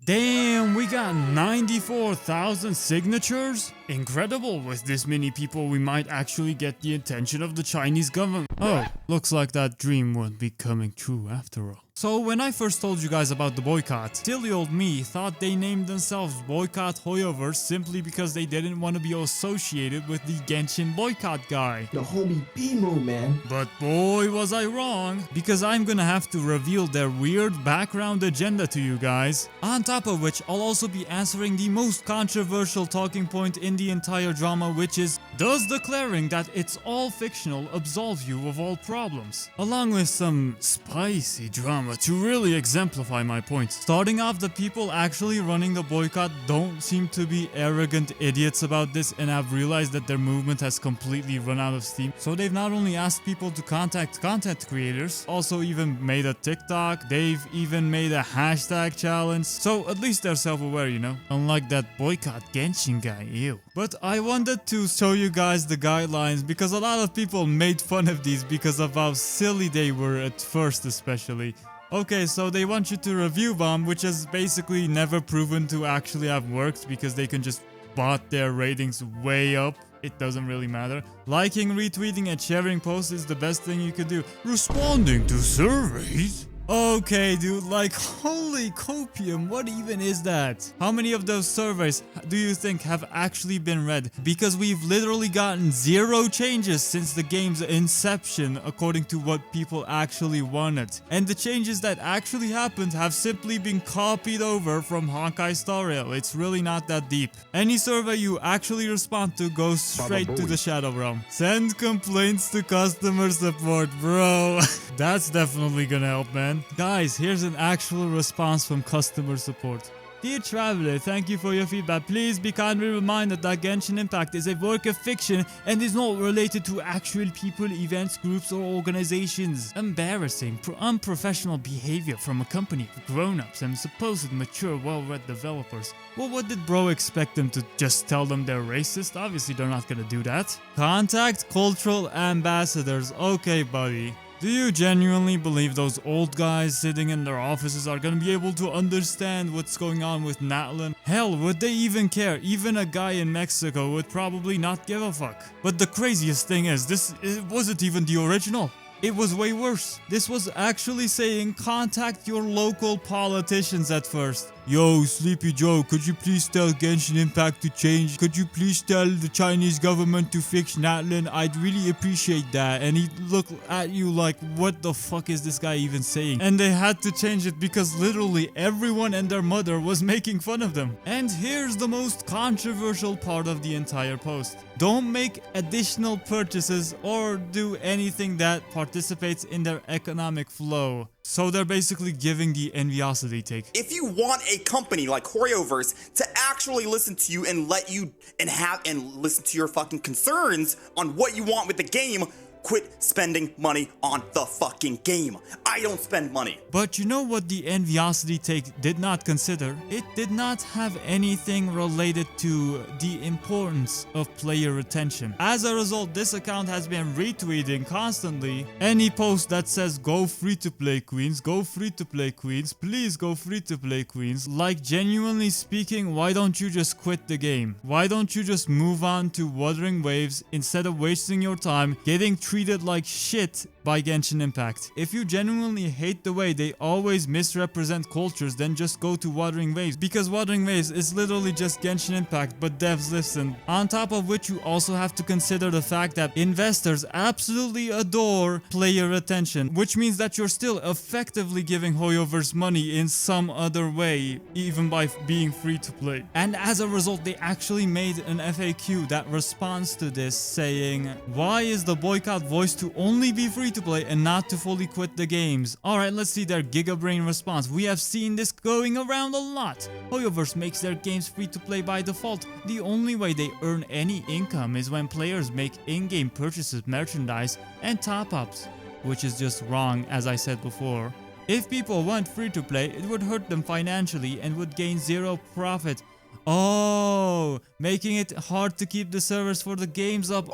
Damn, we got 94,000 signatures? Incredible, with this many people we might actually get the attention of the Chinese government. Oh, looks like that dream won't be coming true after all. So when I first told you guys about the boycott, silly old me thought they named themselves Boycott Hoyoverse simply because they didn't want to be associated with the Genshin boycott guy. The homie B-move, man. But boy was I wrong, because I'm gonna have to reveal their weird background agenda to you guys. On top of which, I'll also be answering the most controversial talking point in the entire drama, which is, does declaring that it's all fictional absolve you of all problems? Along with some spicy drama to really exemplify my point. Starting off, the people actually running the boycott don't seem to be arrogant idiots about this and have realized that their movement has completely run out of steam. So they've not only asked people to contact content creators, also even made a TikTok, they've even made a hashtag challenge. So at least they're self-aware, you know? Unlike that boycott Genshin guy, ew. But I wanted to show you guys the guidelines because a lot of people made fun of these because of how silly they were at first especially. Okay, so they want you to review bomb, which has basically never proven to actually have worked because they can just bot their ratings way up. It doesn't really matter. Liking, retweeting, and sharing posts is the best thing you could do. Responding to surveys? Okay, dude, like, holy copium, what even is that? How many of those surveys do you think have actually been read? Because we've literally gotten 0 changes since the game's inception, according to what people actually wanted. And the changes that actually happened have simply been copied over from Honkai Star Rail. It's really not that deep. Any survey you actually respond to goes straight to the Shadow Realm. Send complaints to customer support, bro. That's definitely gonna help, man. Guys, here's an actual response from customer support. Dear Traveler, thank you for your feedback. Please be kindly reminded that Genshin Impact is a work of fiction and is not related to actual people, events, groups, or organizations. Embarrassing, unprofessional behavior from a company of grown-ups and supposed mature, well-read developers. Well, what did bro expect them to just tell them they're racist? Obviously, they're not gonna do that. Contact cultural ambassadors. Okay, buddy. Do you genuinely believe those old guys sitting in their offices are gonna be able to understand what's going on with Natan? Hell, would they even care? Even a guy in Mexico would probably not give a fuck. But the craziest thing is, it wasn't even the original. It was way worse. This was actually saying contact your local politicians at first. Yo, Sleepy Joe, could you please tell Genshin Impact to change? Could you please tell the Chinese government to fix Natan? I'd really appreciate that. And he'd look at you like, what the fuck is this guy even saying? And they had to change it because literally everyone and their mother was making fun of them. And here's the most controversial part of the entire post. Don't make additional purchases or do anything that participates in their economic flow. So they're basically giving the enviosity take. If you want a company like Hoyoverse to actually listen to you and let you and listen to your fucking concerns on what you want with the game, quit spending money on the fucking game. I don't spend money. But you know what the enviosity take did not consider? It did not have anything related to the importance of player retention. As a result, this account has been retweeting constantly any post that says go free to play queens, go free to play queens, please go free to play queens. Like, genuinely speaking, why don't you just quit the game? Why don't you just move on to Wuthering Waves instead of wasting your time getting treated like shit by Genshin Impact? If you genuinely hate the way they always misrepresent cultures, then just go to Wuthering Waves, because Wuthering Waves is literally just Genshin Impact but devs listen. On top of which, you also have to consider the fact that investors absolutely adore player retention, which means that you're still effectively giving Hoyoverse money in some other way, even by being free to play. And as a result, they actually made an FAQ that responds to this, saying, why is the boycott voiced to only be free to play and not to fully quit the games? Alright, let's see their Gigabrain response. We have seen this going around a lot. Hoyoverse makes their games free to play by default. The only way they earn any income is when players make in-game purchases, merchandise, and top-ups. Which is just wrong, as I said before. If people went free to play, it would hurt them financially and would gain 0 profit. Oh, making it hard to keep the servers for the games up.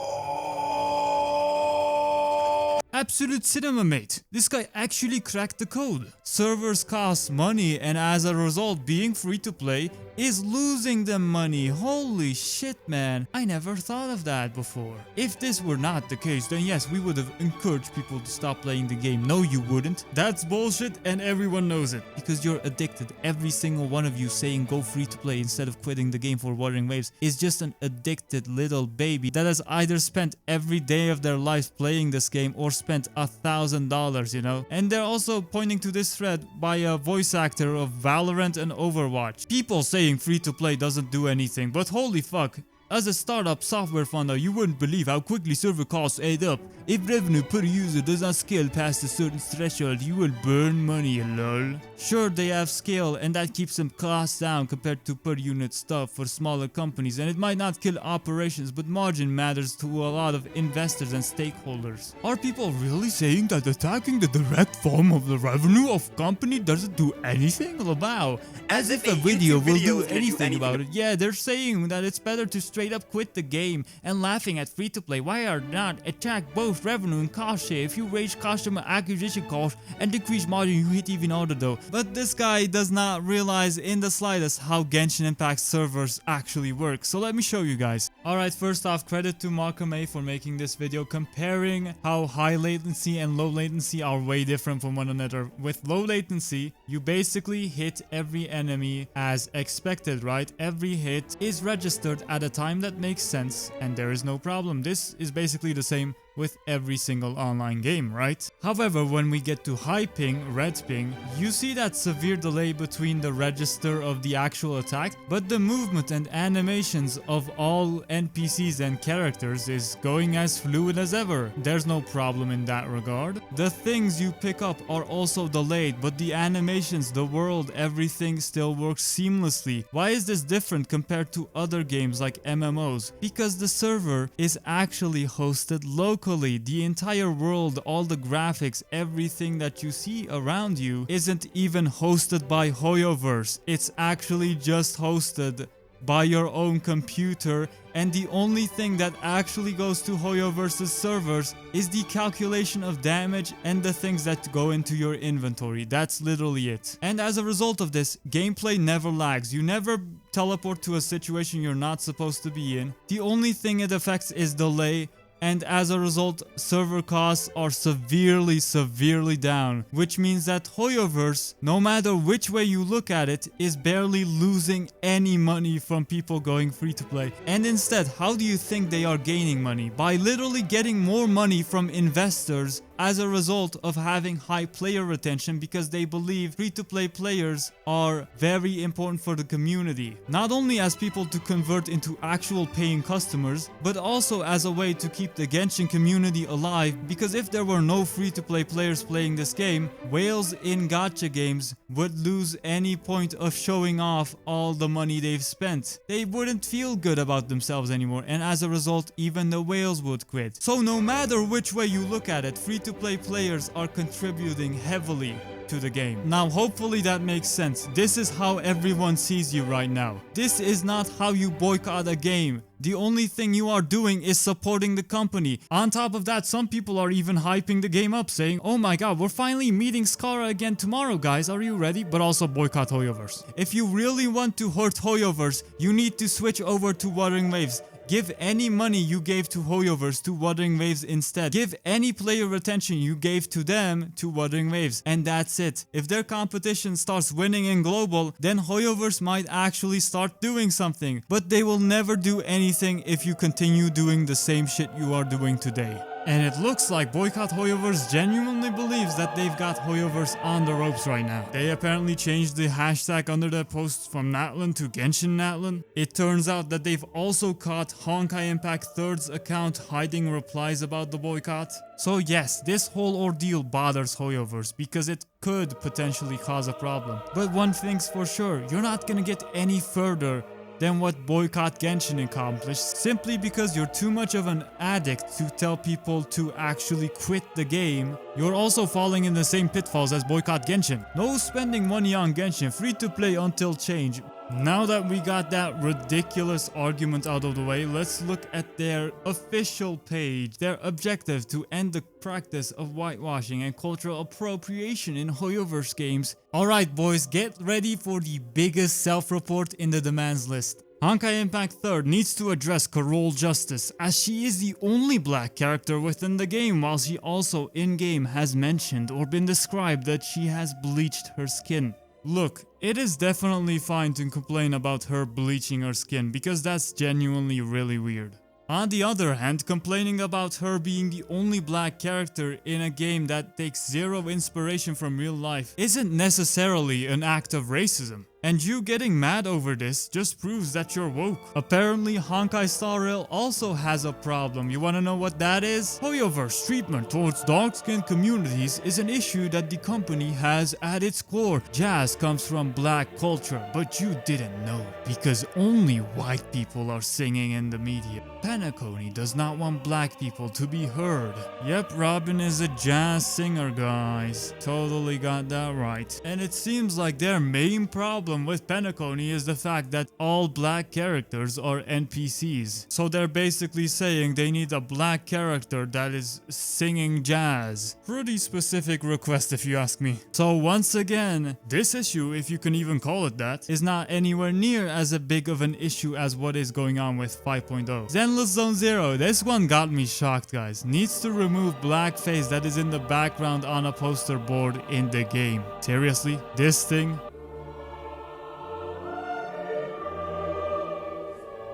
Absolute cinema, mate. This guy actually cracked the code. Servers cost money, and as a result, being free to play is losing them money. Holy shit, man. I never thought of that before. If this were not the case, then yes, we would have encouraged people to stop playing the game. No, you wouldn't. That's bullshit, and everyone knows it. Because you're addicted. Every single one of you saying go free to play instead of quitting the game for Wuthering Waves is just an addicted little baby that has either spent every day of their life playing this game or spent $1,000, you know? And they're also pointing to this thread by a voice actor of Valorant and Overwatch. People saying free to play doesn't do anything, but holy fuck. As a startup software founder, you wouldn't believe how quickly server costs add up. If revenue per user does not scale past a certain threshold, you will burn money, lol. Sure, they have scale and that keeps them costs down compared to per unit stuff for smaller companies, and it might not kill operations, but margin matters to a lot of investors and stakeholders. Are people really saying that attacking the direct form of the revenue of company doesn't do anything? Wow, as if a video will do anything about it. Yeah, they're saying that it's better to straight up quit the game and laughing at free to play. Why are not attack both revenue and cost share? If you raise customer acquisition cost and decrease margin, you hit even harder though. But this guy does not realize in the slightest how Genshin Impact servers actually work. So let me show you guys. Alright, first off, credit to Markame for making this video comparing how high latency and low latency are way different from one another. With low latency, you basically hit every enemy as expected, right? Every hit is registered at a time that makes sense and there is no problem. This is basically the same with every single online game, right? However, when we get to high ping, red ping, you see that severe delay between the register of the actual attack, but the movement and animations of all NPCs and characters is going as fluid as ever. There's no problem in that regard. The things you pick up are also delayed, but the animations, the world, everything still works seamlessly. Why is this different compared to other games like MMOs? Because the server is actually hosted locally. The entire world, all the graphics, everything that you see around you isn't even hosted by Hoyoverse. It's actually just hosted by your own computer, and the only thing that actually goes to Hoyoverse's servers is the calculation of damage and the things that go into your inventory. That's literally it. And as a result of this, gameplay never lags. You never teleport to a situation you're not supposed to be in. The only thing it affects is delay, and as a result, server costs are severely down, which means that Hoyoverse, no matter which way you look at it, is barely losing any money from people going free to play. And instead, how do you think they are gaining money? By literally getting more money from investors as a result of having high player retention, because they believe free-to-play players are very important for the community. Not only as people to convert into actual paying customers, but also as a way to keep the Genshin community alive, because if there were no free-to-play players playing this game, whales in gacha games would lose any point of showing off all the money they've spent. They wouldn't feel good about themselves anymore, and as a result, even the whales would quit. So no matter which way you look at it, free-to-play players are contributing heavily to the game. Now, hopefully that makes sense. This is how everyone sees you right now. This is not how you boycott a game. The only thing you are doing is supporting the company. On top of that, some people are even hyping the game up, saying, oh my god, we're finally meeting Skara again tomorrow, guys. Are you ready? But also boycott Hoyoverse. If you really want to hurt Hoyoverse, you need to switch over to Wuthering Waves. Give any money you gave to Hoyoverse to Wuthering Waves instead. Give any player retention you gave to them to Wuthering Waves. And that's it. If their competition starts winning in global, then Hoyoverse might actually start doing something. But they will never do anything if you continue doing the same shit you are doing today. And it looks like Boycott Hoyoverse genuinely believes that they've got Hoyoverse on the ropes right now. They apparently changed the hashtag under their posts from Natan to Genshin Natan. It turns out that they've also caught Honkai Impact 3rd's account hiding replies about the boycott. So yes, this whole ordeal bothers Hoyoverse because it could potentially cause a problem. But one thing's for sure, you're not gonna get any further than what Boycott Genshin accomplished, simply because you're too much of an addict to tell people to actually quit the game. You're also falling in the same pitfalls as Boycott Genshin. No spending money on Genshin, free to play until change. Now that we got that ridiculous argument out of the way, let's look at their official page. Their objective to end the practice of whitewashing and cultural appropriation in Hoyoverse games. Alright boys, get ready for the biggest self-report in the demands list. Honkai Impact 3rd needs to address Carole Justice, as she is the only black character within the game, while she also in-game has mentioned or been described that she has bleached her skin. Look, it is definitely fine to complain about her bleaching her skin because that's genuinely really weird. On the other hand, complaining about her being the only black character in a game that takes zero inspiration from real life isn't necessarily an act of racism. And you getting mad over this just proves that you're woke. Apparently, Honkai Star Rail also has a problem. You wanna know what that is? Hoyoverse treatment towards dark-skinned communities is an issue that the company has at its core. Jazz comes from black culture, but you didn't know, because only white people are singing in the media. Penacony does not want black people to be heard. Yep, Robin is a jazz singer, guys. Totally got that right. And it seems like their main problem with Penacony is the fact that all black characters are NPCs. So they're basically saying they need a black character that is singing jazz. Pretty specific request if you ask me. So once again, this issue, if you can even call it that, is not anywhere near as big of an issue as what is going on with 5.0. Zenless Zone Zero, this one got me shocked, guys. Needs to remove blackface that is in the background on a poster board in the game. Seriously? This thing?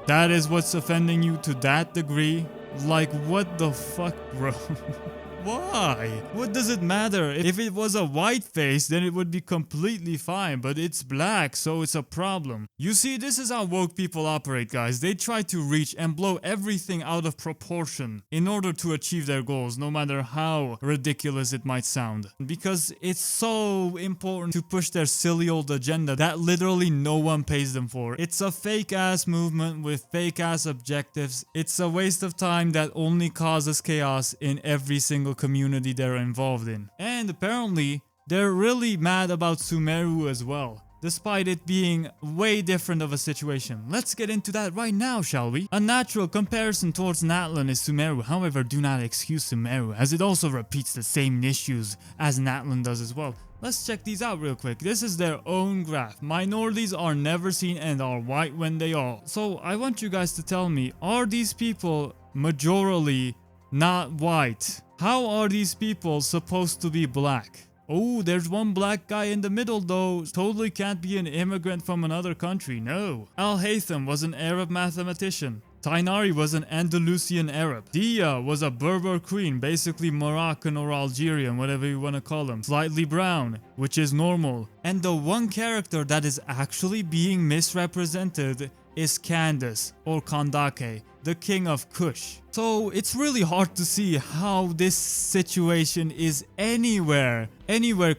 That is what's offending you to that degree? Like, what the fuck, bro? Why? What does it matter? If it was a white face, then it would be completely fine, but it's black, so it's a problem. You see, this is how woke people operate, guys. They try to reach and blow everything out of proportion in order to achieve their goals, no matter how ridiculous it might sound. Because it's so important to push their silly old agenda that literally no one pays them for. It's a fake-ass movement with fake-ass objectives. It's a waste of time that only causes chaos in every single community they're involved in. And apparently, they're really mad about Sumeru as well, despite it being way different of a situation. Let's get into that right now, shall we? A natural comparison towards Natan is Sumeru, however, do not excuse Sumeru, as it also repeats the same issues as Natan does as well. Let's check these out real quick. This is their own graph. Minorities are never seen and are white when they are. So I want you guys to tell me, are these people majorly not white? How are these people supposed to be black? Oh, there's one black guy in the middle though. Totally can't be an immigrant from another country, no. Al-Haytham was an Arab mathematician. Tainari was an Andalusian Arab. Dia was a Berber queen, basically Moroccan or Algerian, whatever you want to call them. Slightly brown, which is normal. And the one character that is actually being misrepresented is Candace, or Kandake, the king of Kush. So it's really hard to see how this situation is anywhere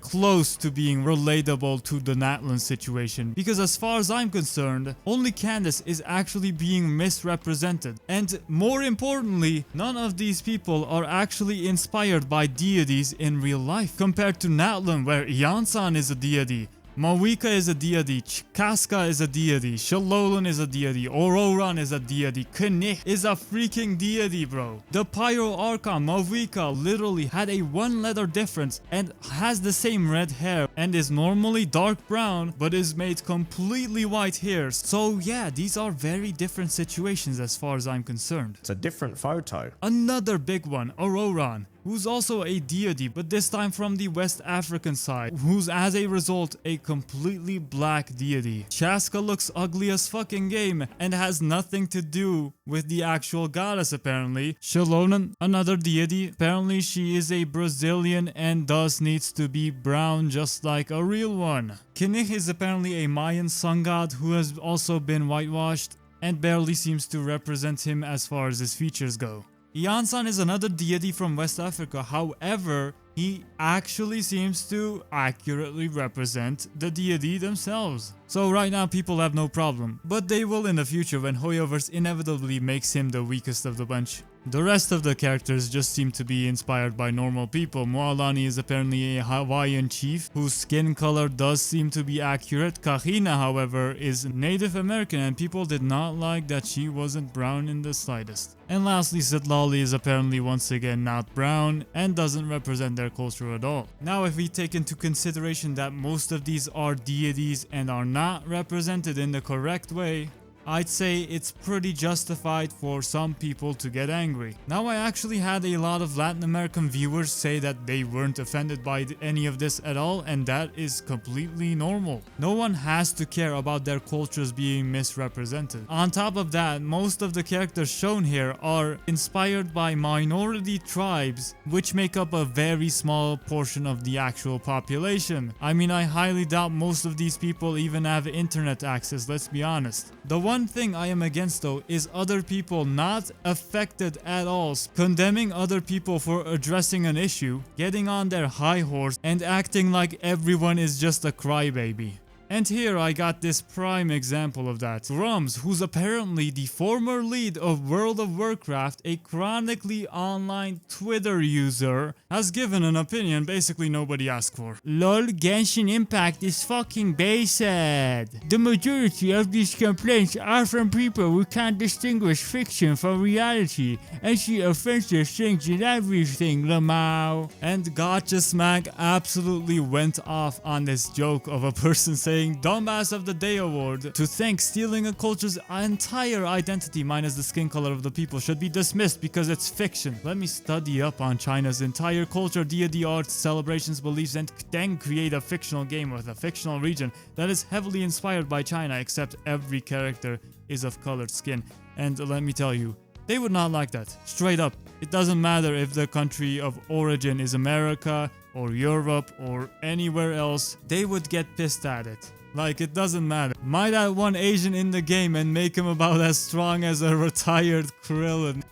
close to being relatable to the Natan situation, because as far as I'm concerned, only Candace is actually being misrepresented. And more importantly, none of these people are actually inspired by deities in real life, compared to Natan, where Yansan is a deity, Mawika is a deity, Kaska is a deity, Shalolan is a deity, Ororan is a deity, Knih is a freaking deity, bro. The Pyro Archon, Mawika, literally had a one letter difference and has the same red hair and is normally dark brown but is made completely white here. So yeah, these are very different situations as far as I'm concerned. It's a different photo. Another big one, Ororan, who's also a deity, but this time from the West African side, who's as a result a completely black deity. Chaska looks ugly as fucking game and has nothing to do with the actual goddess apparently. Shalonan, another deity, apparently she is a Brazilian and thus needs to be brown just like a real one. Knih is apparently a Mayan sun god who has also been whitewashed and barely seems to represent him as far as his features go. Yansan is another deity from West Africa, however, he actually seems to accurately represent the deity themselves. So right now people have no problem, but they will in the future when Hoyoverse inevitably makes him the weakest of the bunch. The rest of the characters just seem to be inspired by normal people. Moalani is apparently a Hawaiian chief whose skin color does seem to be accurate. Kahina, however, is Native American and people did not like that she wasn't brown in the slightest. And lastly, Sitlali is apparently once again not brown and doesn't represent their culture at all. Now, if we take into consideration that most of these are deities and are not represented in the correct way, I'd say it's pretty justified for some people to get angry. Now, I actually had a lot of Latin American viewers say that they weren't offended by any of this at all, and that is completely normal. No one has to care about their cultures being misrepresented. On top of that, most of the characters shown here are inspired by minority tribes, which make up a very small portion of the actual population. I mean, I highly doubt most of these people even have internet access, let's be honest. The one thing I am against though is other people not affected at all condemning other people for addressing an issue, getting on their high horse and acting like everyone is just a crybaby. And here I got this prime example of that. Grums, who's apparently the former lead of World of Warcraft, a chronically online Twitter user, has given an opinion basically nobody asked for. LOL, Genshin Impact is fucking based. The majority of these complaints are from people who can't distinguish fiction from reality, and she offensive things in everything, Lamau. And Gotcha Smack absolutely went off on this joke of a person saying Dumbass of the Day award to thank stealing a culture's entire identity minus the skin color of the people should be dismissed because it's fiction. Let me study up on China's entire culture, deity arts, celebrations, beliefs, and then create a fictional game with a fictional region that is heavily inspired by China, except every character is of colored skin. And let me tell you, they would not like that. Straight up. It doesn't matter if the country of origin is America or Europe or anywhere else, they would get pissed at it. Like, it doesn't matter. Might add one Asian in the game and make him about as strong as a retired Krillin.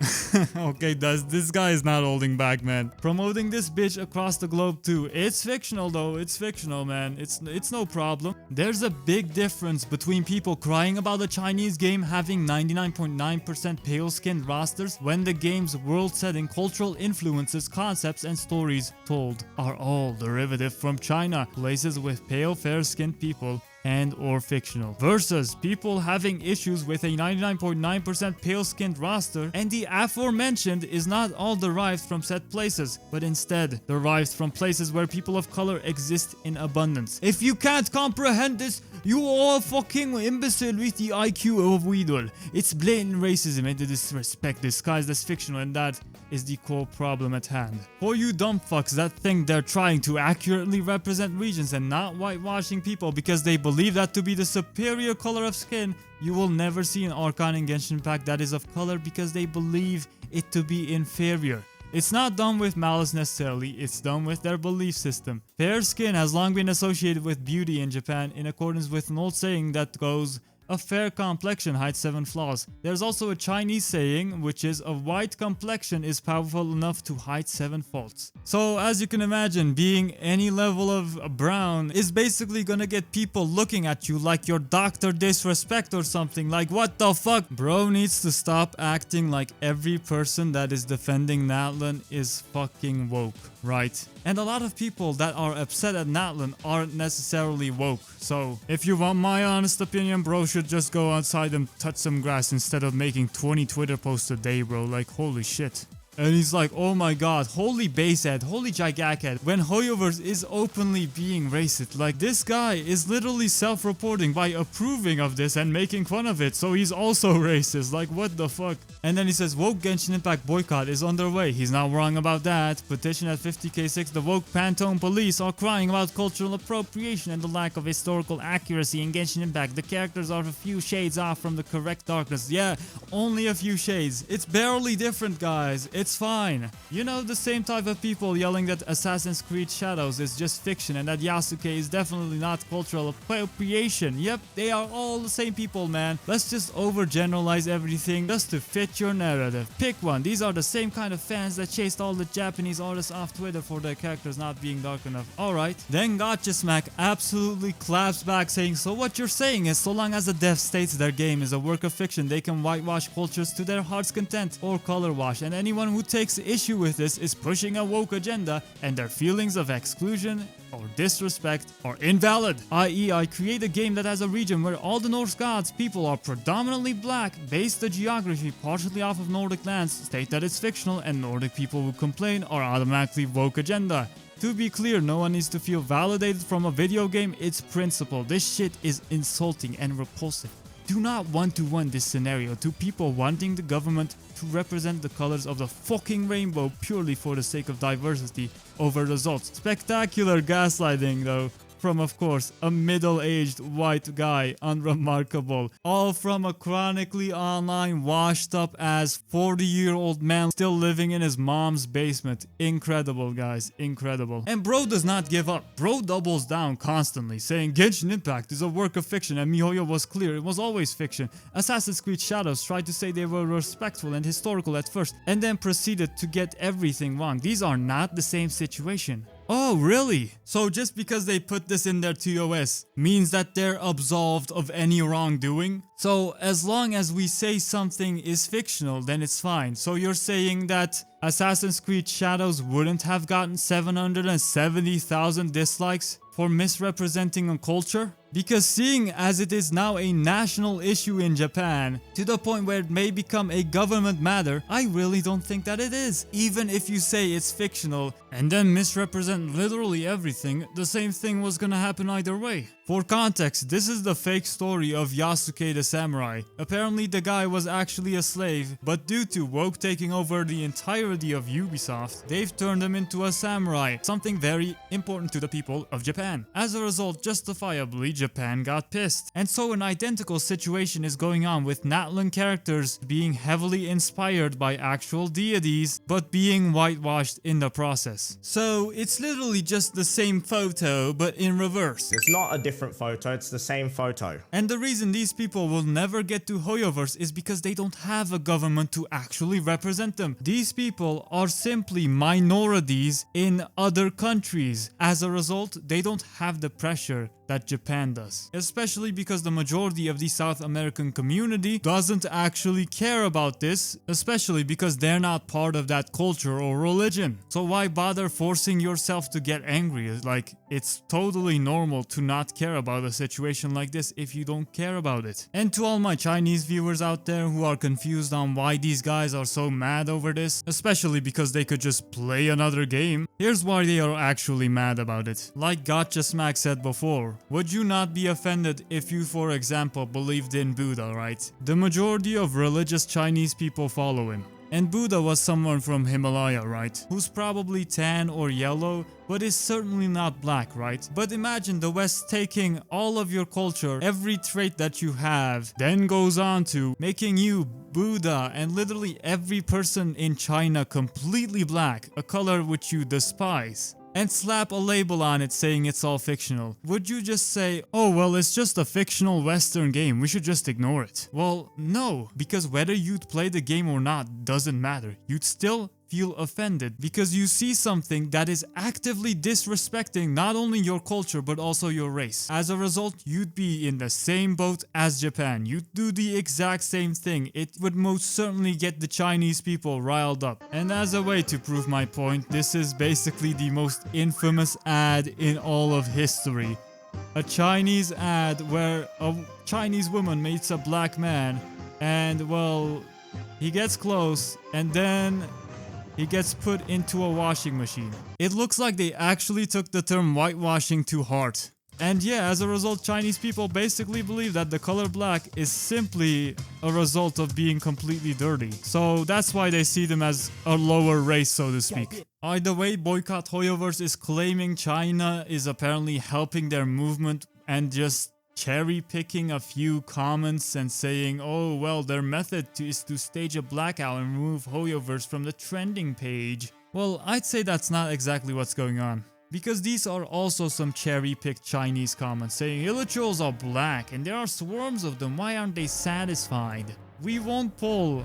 Okay, this guy is not holding back, man. Promoting this bitch across the globe too. It's fictional though. It's fictional, man. It's no problem. There's a big difference between people crying about a Chinese game having 99.9% pale-skinned rosters when the game's world setting, cultural influences, concepts, and stories told are all derivative from China. Places with pale, fair-skinned people and or fictional, versus people having issues with a 99.9% pale-skinned roster, and the aforementioned is not all derived from said places, but instead derived from places where people of color exist in abundance. If you can't comprehend this, you are fucking imbecile with the IQ of Weedle. It's blatant racism and disrespect disguised as fictional, and that is the core problem at hand. For you dumb fucks that think they're trying to accurately represent regions and not whitewashing people because they believe that to be the superior color of skin, you will never see an Archon in Genshin Impact that is of color because they believe it to be inferior. It's not done with malice necessarily, it's done with their belief system. Fair skin has long been associated with beauty in Japan in accordance with an old saying that goes, a fair complexion hides 7 flaws. There's also a Chinese saying which is a white complexion is powerful enough to hide 7 faults. So as you can imagine, being any level of brown is basically gonna get people looking at you like you're Dr. Disrespect or something. Like, what the fuck? Bro needs to stop acting like every person that is defending Natlan is fucking woke, right? And a lot of people that are upset at Natlan aren't necessarily woke. So if you want my honest opinion, bro should just go outside and touch some grass instead of making 20 Twitter posts a day, bro. Like, holy shit. And he's like, oh my god, holy basehead, holy gigachead, when Hoyoverse is openly being racist. Like, this guy is literally self-reporting by approving of this and making fun of it, so he's also racist. Like, what the fuck? And then he says, woke Genshin Impact boycott is underway. He's not wrong about that. Petition at 50k6, the woke Pantone police are crying about cultural appropriation and the lack of historical accuracy in Genshin Impact. The characters are a few shades off from the correct darkness. Yeah, only a few shades. It's barely different, guys. It's that's fine. You know, the same type of people yelling that Assassin's Creed Shadows is just fiction and that Yasuke is definitely not cultural appropriation. Yep, they are all the same people, man. Let's just overgeneralize everything just to fit your narrative. Pick one. These are the same kind of fans that chased all the Japanese artists off Twitter for their characters not being dark enough. Alright. Then Gotcha Smack absolutely claps back saying, so what you're saying is so long as the dev states their game is a work of fiction, they can whitewash cultures to their heart's content or color wash, and anyone who takes issue with this is pushing a woke agenda and their feelings of exclusion or disrespect are invalid. I.e., I create a game that has a region where all the Norse gods people are predominantly black, base the geography partially off of Nordic lands, state that it's fictional, and Nordic people who complain are automatically woke agenda. To be clear, no one needs to feel validated from a video game, it's principle. This shit is insulting and repulsive. Do not one-to-one this scenario to people wanting the government to represent the colors of the fucking rainbow purely for the sake of diversity over results. Spectacular gaslighting though. From, of course, a middle-aged white guy, unremarkable. All from a chronically online, washed-up as 40-year-old man still living in his mom's basement. Incredible, guys. Incredible. And bro does not give up. Bro doubles down constantly, saying Genshin Impact is a work of fiction and Mihoyo was clear, it was always fiction. Assassin's Creed Shadows tried to say they were respectful and historical at first, and then proceeded to get everything wrong. These are not the same situation. Oh, really? So just because they put this in their TOS means that they're absolved of any wrongdoing? So as long as we say something is fictional, then it's fine. So you're saying that Assassin's Creed Shadows wouldn't have gotten 770,000 dislikes for misrepresenting a culture? Because seeing as it is now a national issue in Japan, to the point where it may become a government matter, I really don't think that it is. Even if you say it's fictional and then misrepresent literally everything, the same thing was gonna happen either way. For context, this is the fake story of Yasuke the samurai. Apparently the guy was actually a slave, but due to woke taking over the entirety of Ubisoft, they've turned him into a samurai, something very important to the people of Japan. As a result, justifiably, Japan got pissed. And so an identical situation is going on with Natan characters being heavily inspired by actual deities, but being whitewashed in the process. So it's literally just the same photo, but in reverse. It's not a different photo, it's the same photo. And the reason these people will never get to Hoyoverse is because they don't have a government to actually represent them. These people are simply minorities in other countries. As a result, they don't have the pressure that Japan does. Especially because the majority of the South American community doesn't actually care about this, especially because they're not part of that culture or religion. So why bother forcing yourself to get angry? Like, it's totally normal to not care about a situation like this if you don't care about it. And to all my Chinese viewers out there who are confused on why these guys are so mad over this, especially because they could just play another game, here's why they are actually mad about it. Like Gotcha Smack said before, would you not be offended if you, for example, believed in Buddha, right? The majority of religious Chinese people follow him. And Buddha was someone from Himalaya, right? Who's probably tan or yellow, but is certainly not black, right? But imagine the West taking all of your culture, every trait that you have, then goes on to making you Buddha and literally every person in China completely black, a color which you despise, and slap a label on it saying it's all fictional. Would you just say, oh well, it's just a fictional Western game, we should just ignore it? Well, no, because whether you'd play the game or not doesn't matter. You'd still feel offended because you see something that is actively disrespecting not only your culture but also your race. As a result, you'd be in the same boat as Japan. You'd do the exact same thing. It would most certainly get the Chinese people riled up. And as a way to prove my point, this is basically the most infamous ad in all of history. A Chinese ad where a Chinese woman meets a black man and, well, he gets close and then he gets put into a washing machine. It looks like they actually took the term whitewashing to heart. And yeah, as a result, Chinese people basically believe that the color black is simply a result of being completely dirty. So that's why they see them as a lower race, so to speak. Either way, Boycott Hoyoverse is claiming China is apparently helping their movement and just cherry picking a few comments and saying, oh well, their method is to stage a blackout and remove Hoyoverse from the trending page. Well, I'd say that's not exactly what's going on. Because these are also some cherry-picked Chinese comments saying Illutrals are black and there are swarms of them, why aren't they satisfied? We won't pull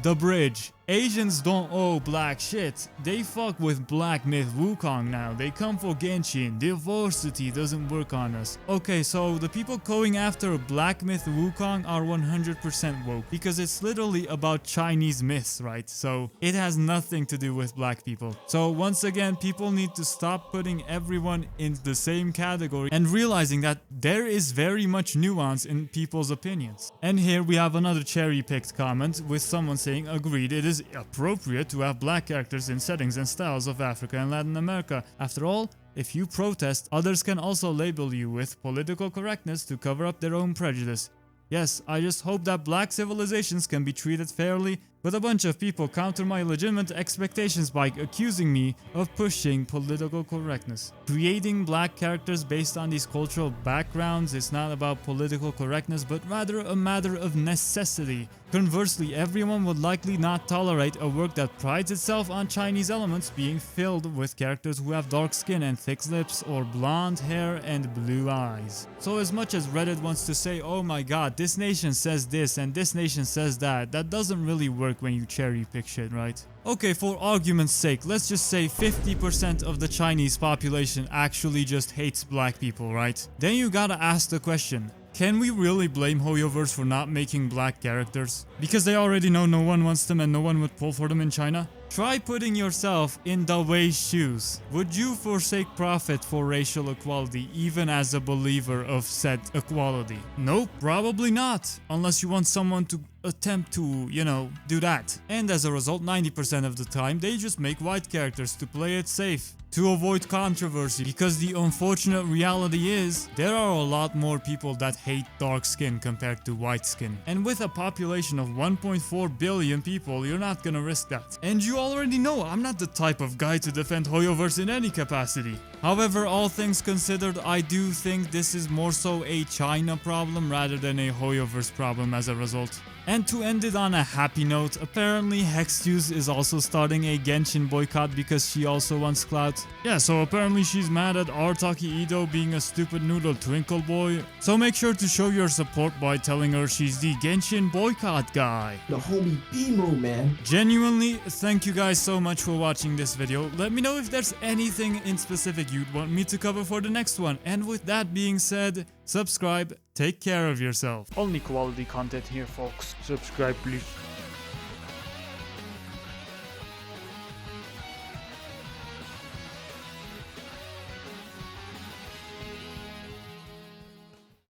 the bridge. Asians don't owe black shit. They fuck with Black Myth Wukong now. They come for Genshin. Diversity doesn't work on us. Okay, so the people going after Black Myth Wukong are 100% woke because it's literally about Chinese myths, right? So it has nothing to do with black people. So once again, people need to stop putting everyone in the same category and realizing that there is very much nuance in people's opinions. And here we have another cherry-picked comment with someone saying, agreed, it is appropriate to have black characters in settings and styles of Africa and Latin America. After all, if you protest, others can also label you with political correctness to cover up their own prejudice. Yes, I just hope that black civilizations can be treated fairly, but a bunch of people counter my legitimate expectations by accusing me of pushing political correctness. Creating black characters based on these cultural backgrounds is not about political correctness, but rather a matter of necessity. Conversely, everyone would likely not tolerate a work that prides itself on Chinese elements being filled with characters who have dark skin and thick lips or blonde hair and blue eyes. So as much as Reddit wants to say, oh my god, this nation says this and this nation says that, that doesn't really work when you cherry pick shit, right? Okay, for argument's sake, let's just say 50% of the Chinese population actually just hates black people, right? Then you gotta ask the question, can we really blame Hoyoverse for not making black characters? Because they already know no one wants them and no one would pull for them in China? Try putting yourself in the Wei's shoes. Would you forsake profit for racial equality even as a believer of said equality? Nope, probably not. Unless you want someone to attempt to, do that. And as a result, 90% of the time, they just make white characters to play it safe, to avoid controversy, because the unfortunate reality is, there are a lot more people that hate dark skin compared to white skin. And with a population of 1.4 billion people, you're not gonna risk that. And you already know, I'm not the type of guy to defend Hoyoverse in any capacity. However, all things considered, I do think this is more so a China problem rather than a Hoyoverse problem as a result. And to end it on a happy note, apparently Hexjuice is also starting a Genshin boycott because she also wants clout. Yeah, so apparently she's mad at Artaki Ido being a stupid noodle twinkle boy. So make sure to show your support by telling her she's the Genshin boycott guy. The homie B-move, man. Genuinely, thank you guys so much for watching this video. Let me know if there's anything in specific you'd want me to cover for the next one. And with that being said, subscribe, take care of yourself. Only quality content here, folks. Subscribe, please.